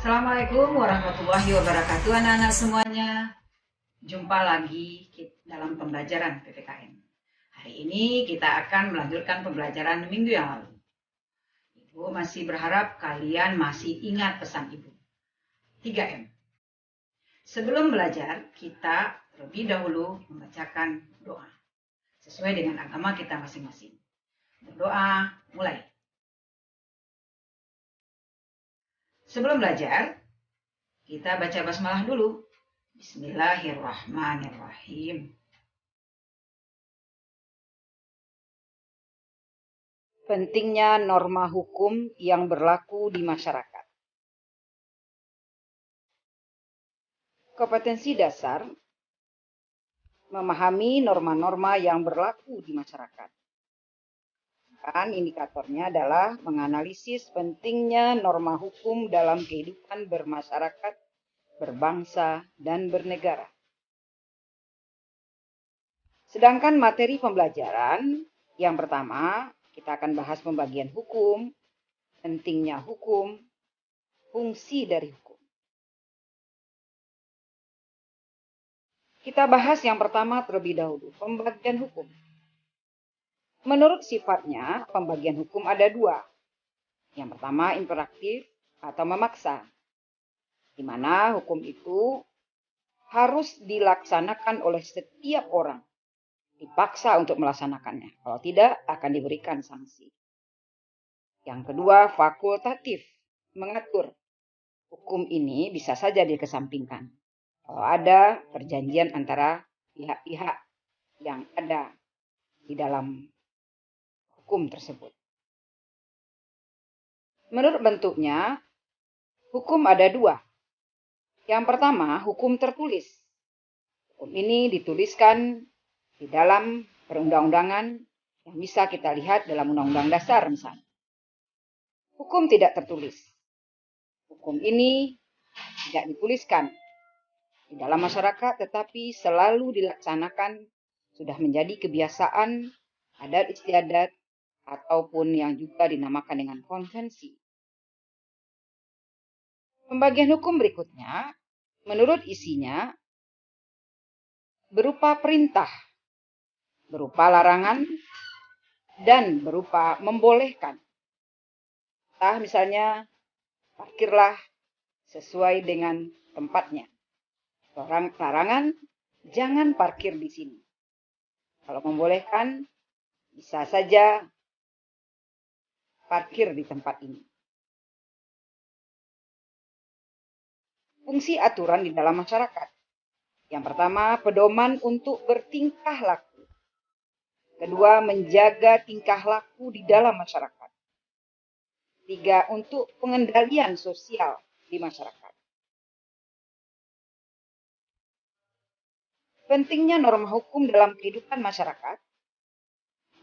Assalamualaikum warahmatullahi wabarakatuh anak-anak semuanya. Jumpa lagi dalam pembelajaran PPKN. Hari ini kita akan melanjutkan pembelajaran minggu yang lalu. Ibu masih berharap kalian masih ingat pesan Ibu. 3M. Sebelum belajar, kita terlebih dahulu membacakan doa. Sesuai dengan agama kita masing-masing. Berdoa, mulai. Sebelum belajar, kita baca basmalah dulu. Bismillahirrahmanirrahim. Pentingnya norma hukum yang berlaku di masyarakat. Kompetensi dasar memahami norma-norma yang berlaku di masyarakat. Kan indikatornya adalah menganalisis pentingnya norma hukum dalam kehidupan bermasyarakat, berbangsa, dan bernegara. Sedangkan materi pembelajaran yang pertama, kita akan bahas pembagian hukum, pentingnya hukum, fungsi dari hukum. Kita bahas yang pertama terlebih dahulu, pembagian hukum. Menurut sifatnya, pembagian hukum ada dua. Yang pertama, imperatif atau memaksa, di mana hukum itu harus dilaksanakan oleh setiap orang, dipaksa untuk melaksanakannya. Kalau tidak, akan diberikan sanksi. Yang kedua, fakultatif, mengatur. Hukum ini bisa saja dikesampingkan kalau ada perjanjian antara pihak-pihak yang ada di dalam hukum tersebut. Menurut bentuknya, hukum ada dua. Yang pertama, hukum tertulis. Hukum ini dituliskan di dalam perundang-undangan yang bisa kita lihat dalam Undang-Undang Dasar misalnya. Hukum tidak tertulis. Hukum ini tidak dituliskan di dalam masyarakat, tetapi selalu dilaksanakan, sudah menjadi kebiasaan, adat istiadat, ataupun yang juga dinamakan dengan konvensi. Pembagian hukum berikutnya, menurut isinya, berupa perintah, berupa larangan, dan berupa membolehkan. Misalnya, parkirlah sesuai dengan tempatnya. Larangan, jangan parkir di sini. Kalau membolehkan, bisa saja parkir di tempat ini. Fungsi aturan di dalam masyarakat. Yang pertama, pedoman untuk bertingkah laku. Kedua, menjaga tingkah laku di dalam masyarakat. Tiga, untuk pengendalian sosial di masyarakat. Pentingnya norma hukum dalam kehidupan masyarakat,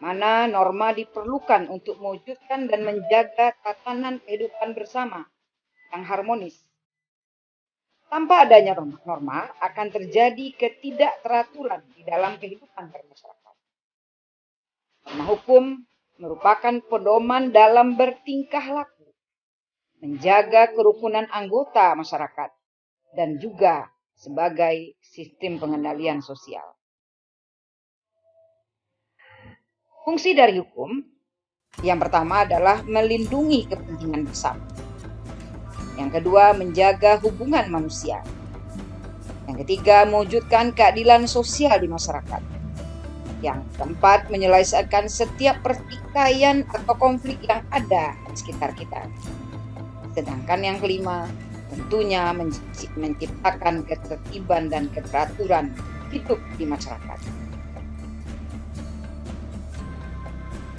mana norma diperlukan untuk mewujudkan dan menjaga tatanan kehidupan bersama yang harmonis. Tanpa adanya norma akan terjadi ketidakteraturan di dalam kehidupan bermasyarakat. Norma hukum merupakan pedoman dalam bertingkah laku, menjaga kerukunan anggota masyarakat, dan juga sebagai sistem pengendalian sosial. Fungsi dari hukum yang pertama adalah melindungi kepentingan bersama. Yang kedua, menjaga hubungan manusia. Yang ketiga, mewujudkan keadilan sosial di masyarakat. Yang keempat, menyelesaikan setiap pertikaian atau konflik yang ada di sekitar kita. Sedangkan yang kelima, tentunya menciptakan ketertiban dan keteraturan hidup di masyarakat.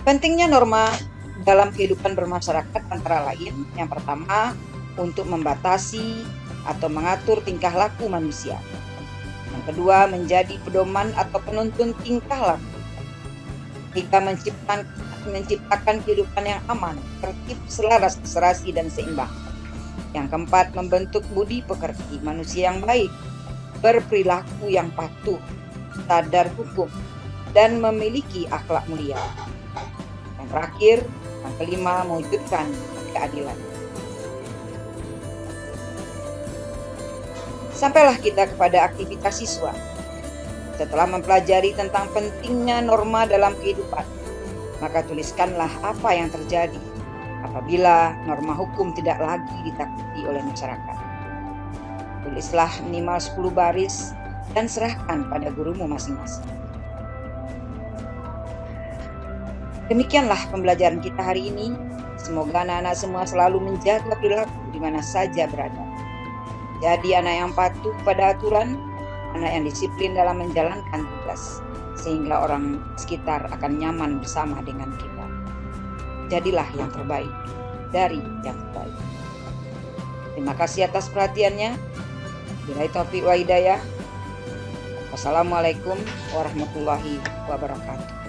Pentingnya norma dalam kehidupan bermasyarakat antara lain, yang pertama, untuk membatasi atau mengatur tingkah laku manusia. Yang kedua, menjadi pedoman atau penuntun tingkah laku. Ketiga, menciptakan kehidupan yang aman, tertib, selaras, serasi, dan seimbang. Yang keempat, membentuk budi pekerti, manusia yang baik, berperilaku yang patuh, sadar hukum, dan memiliki akhlak mulia. Yang terakhir, yang kelima, mewujudkan keadilan. Sampailah kita kepada aktivitas siswa. Setelah mempelajari tentang pentingnya norma dalam kehidupan, maka tuliskanlah apa yang terjadi apabila norma hukum tidak lagi ditakuti oleh masyarakat. Tulislah minimal 10 baris dan serahkan pada gurumu masing-masing. Demikianlah pembelajaran kita hari ini. Semoga anak-anak semua selalu menjaga perilaku di mana saja berada. Jadi anak yang patuh pada aturan, anak yang disiplin dalam menjalankan tugas, sehingga orang sekitar akan nyaman bersama dengan kita. Jadilah yang terbaik dari yang terbaik. Terima kasih atas perhatiannya. Billahi taufiq wa hidayah. Wassalamualaikum warahmatullahi wabarakatuh.